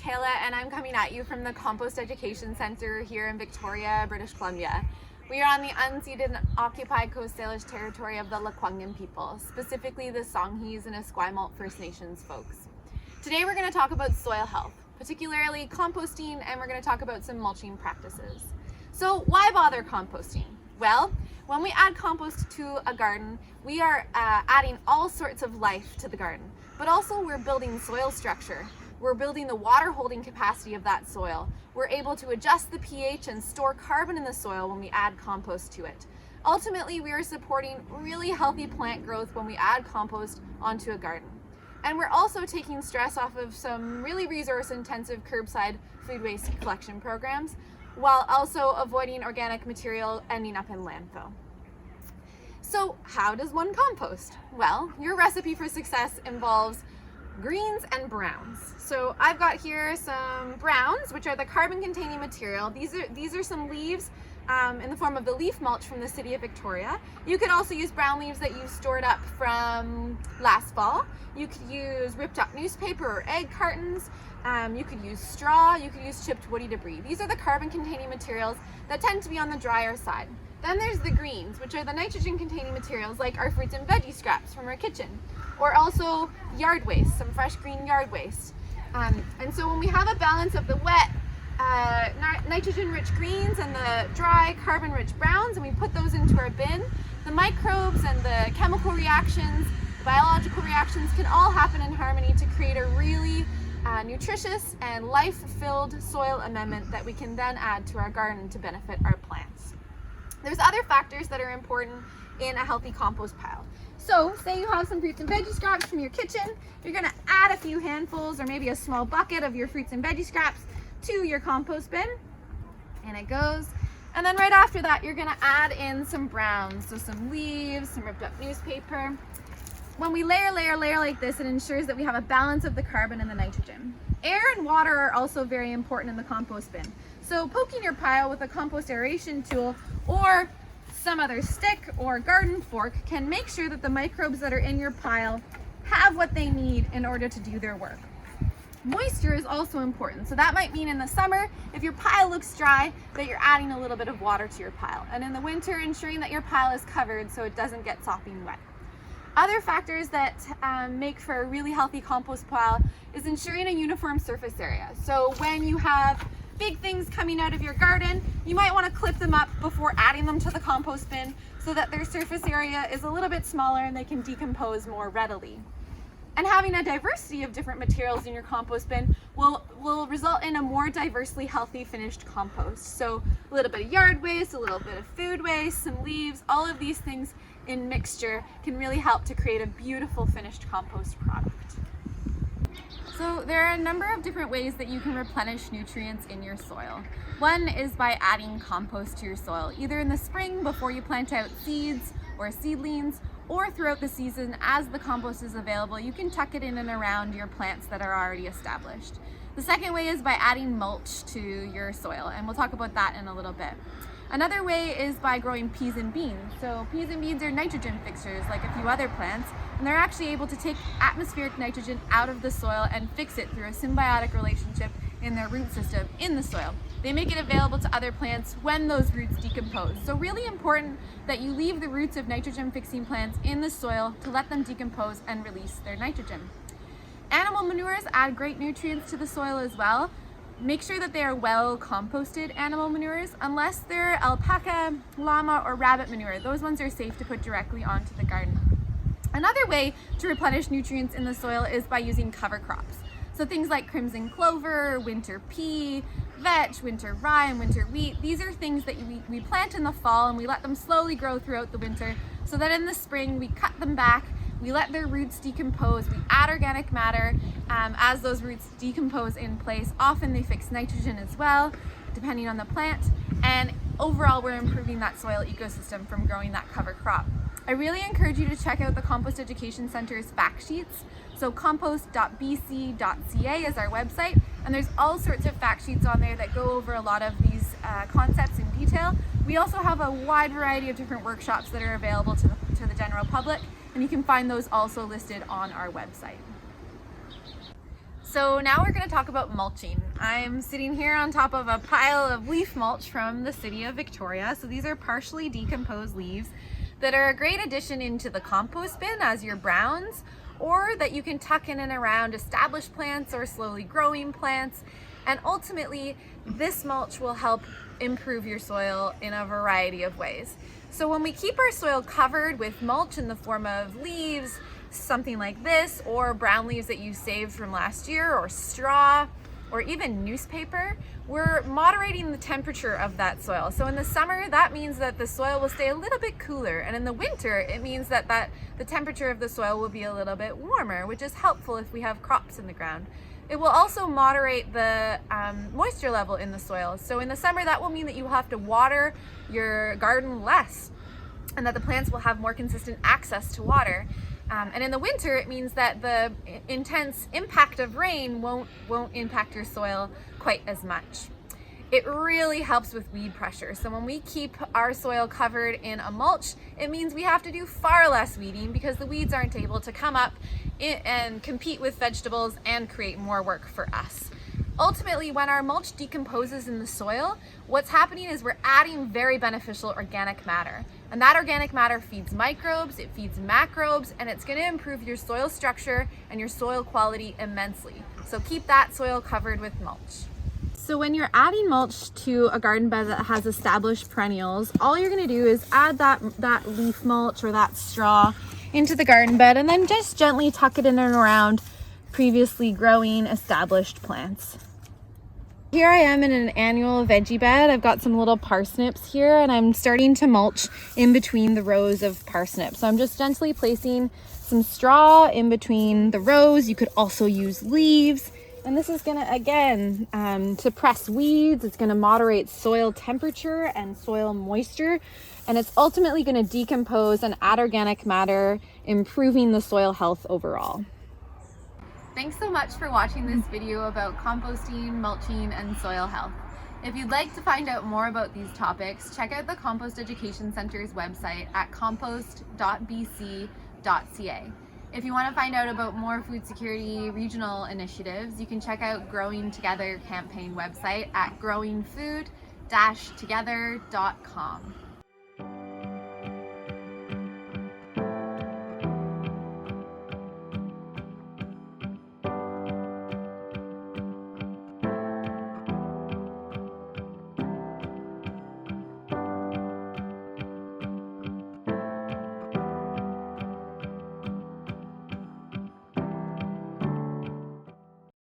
Kayla, and I'm coming at you from the Compost Education Centre here in Victoria, British Columbia. We are on the unceded and occupied Coast Salish territory of the Lekwungen people, specifically the Songhees and Esquimalt First Nations folks. Today we're going to talk about soil health, particularly composting, and we're going to talk about some mulching practices. So why bother composting? Well, when we add compost to a garden, we are adding all sorts of life to the garden, but also we're building soil structure. We're building the water holding capacity of that soil. We're able to adjust the pH and store carbon in the soil when we add compost to it. Ultimately, we are supporting really healthy plant growth when we add compost onto a garden. And we're also taking stress off of some really resource-intensive curbside food waste collection programs, while also avoiding organic material ending up in landfill. So how does one compost? Well, your recipe for success involves greens and browns. So I've got here some browns, which are the carbon-containing material. These are some leaves in the form of the leaf mulch from the city of Victoria. You could also use brown leaves that you stored up from last fall. You could use ripped up newspaper or egg cartons. You could use straw. You could use chipped woody debris. These are the carbon-containing materials that tend to be on the drier side. Then there's the greens, which are the nitrogen-containing materials like our fruits and veggie scraps from our kitchen, or also yard waste, some fresh green yard waste. And so when we have a balance of the wet, nitrogen-rich greens and the dry, carbon-rich browns, and we put those into our bin, the microbes and the chemical reactions, the biological reactions can all happen in harmony to create a really nutritious and life-filled soil amendment that we can then add to our garden to benefit our plants. There's other factors that are important in a healthy compost pile. So say you have some fruits and veggie scraps from your kitchen, you're going to add a few handfuls or maybe a small bucket of your fruits and veggie scraps to your compost bin, and it goes. And then right after that, you're going to add in some browns, so some leaves, some ripped up newspaper. When we layer like this, it ensures that we have a balance of the carbon and the nitrogen. Air and water are also very important in the compost bin. So poking your pile with a compost aeration tool or some other stick or garden fork can make sure that the microbes that are in your pile have what they need in order to do their work. Moisture is also important. So that might mean in the summer, if your pile looks dry, that you're adding a little bit of water to your pile. And in the winter, ensuring that your pile is covered so it doesn't get sopping wet. Other factors that make for a really healthy compost pile is ensuring a uniform surface area. So when you have big things coming out of your garden, you might want to clip them up before adding them to the compost bin so that their surface area is a little bit smaller and they can decompose more readily. And having a diversity of different materials in your compost bin will result in a more diversely healthy finished compost. So a little bit of yard waste, a little bit of food waste, some leaves, all of these things in mixture can really help to create a beautiful finished compost product. So there are a number of different ways that you can replenish nutrients in your soil. One is by adding compost to your soil, either in the spring before you plant out seeds or seedlings, or throughout the season as the compost is available. You can tuck it in and around your plants that are already established. The second way is by adding mulch to your soil, and we'll talk about that in a little bit. Another way is by growing peas and beans. So peas and beans are nitrogen fixers like a few other plants, and they're actually able to take atmospheric nitrogen out of the soil and fix it through a symbiotic relationship in their root system in the soil. They make it available to other plants when those roots decompose. So really important that you leave the roots of nitrogen fixing plants in the soil to let them decompose and release their nitrogen. Animal manures add great nutrients to the soil as well. Make sure that they are well composted animal manures, unless they're alpaca, llama, or rabbit manure. Those ones are safe to put directly onto the garden. Another way to replenish nutrients in the soil is by using cover crops. So things like crimson clover, winter pea, vetch, winter rye, and winter wheat. These are things that we plant in the fall and we let them slowly grow throughout the winter so that in the spring we cut them back, we let their roots decompose, we add organic matter as those roots decompose in place. Often they fix nitrogen as well, depending on the plant, and overall we're improving that soil ecosystem from growing that cover crop. I really encourage you to check out the Compost Education Centre's fact sheets. So compost.bc.ca is our website, and there's all sorts of fact sheets on there that go over a lot of these concepts in detail. We also have a wide variety of different workshops that are available to the general public, and you can find those also listed on our website. So now we're going to talk about mulching. I'm sitting here on top of a pile of leaf mulch from the city of Victoria. So these are partially decomposed leaves that are a great addition into the compost bin as your browns, or that you can tuck in and around established plants or slowly growing plants. And ultimately, this mulch will help improve your soil in a variety of ways. So when we keep our soil covered with mulch in the form of leaves, something like this, or brown leaves that you saved from last year, or straw, or even newspaper, we're moderating the temperature of that soil. So in the summer, that means that the soil will stay a little bit cooler, and in the winter, it means that the temperature of the soil will be a little bit warmer, which is helpful if we have crops in the ground. It will also moderate the moisture level in the soil. So in the summer, that will mean that you have to water your garden less, and that the plants will have more consistent access to water. And in the winter, it means that the intense impact of rain won't impact your soil quite as much. It really helps with weed pressure. So when we keep our soil covered in a mulch, it means we have to do far less weeding because the weeds aren't able to come up and compete with vegetables and create more work for us. Ultimately, when our mulch decomposes in the soil, what's happening is we're adding very beneficial organic matter. And that organic matter feeds microbes, it feeds macrobes, and it's going to improve your soil structure and your soil quality immensely. So keep that soil covered with mulch. So when you're adding mulch to a garden bed that has established perennials, all you're going to do is add that leaf mulch or that straw into the garden bed, and then just gently tuck it in and around previously growing established plants. Here I am in an annual veggie bed. I've got some little parsnips here, and I'm starting to mulch in between the rows of parsnips. So I'm just gently placing some straw in between the rows. You could also use leaves, and this is gonna, again, suppress weeds. It's gonna moderate soil temperature and soil moisture, and it's ultimately gonna decompose and add organic matter, improving the soil health overall. Thanks so much for watching this video about composting, mulching, and soil health. If you'd like to find out more about these topics, check out the Compost Education Centre's website at compost.bc.ca. If you want to find out about more food security regional initiatives, you can check out Growing Together campaign website at growingfood-together.com.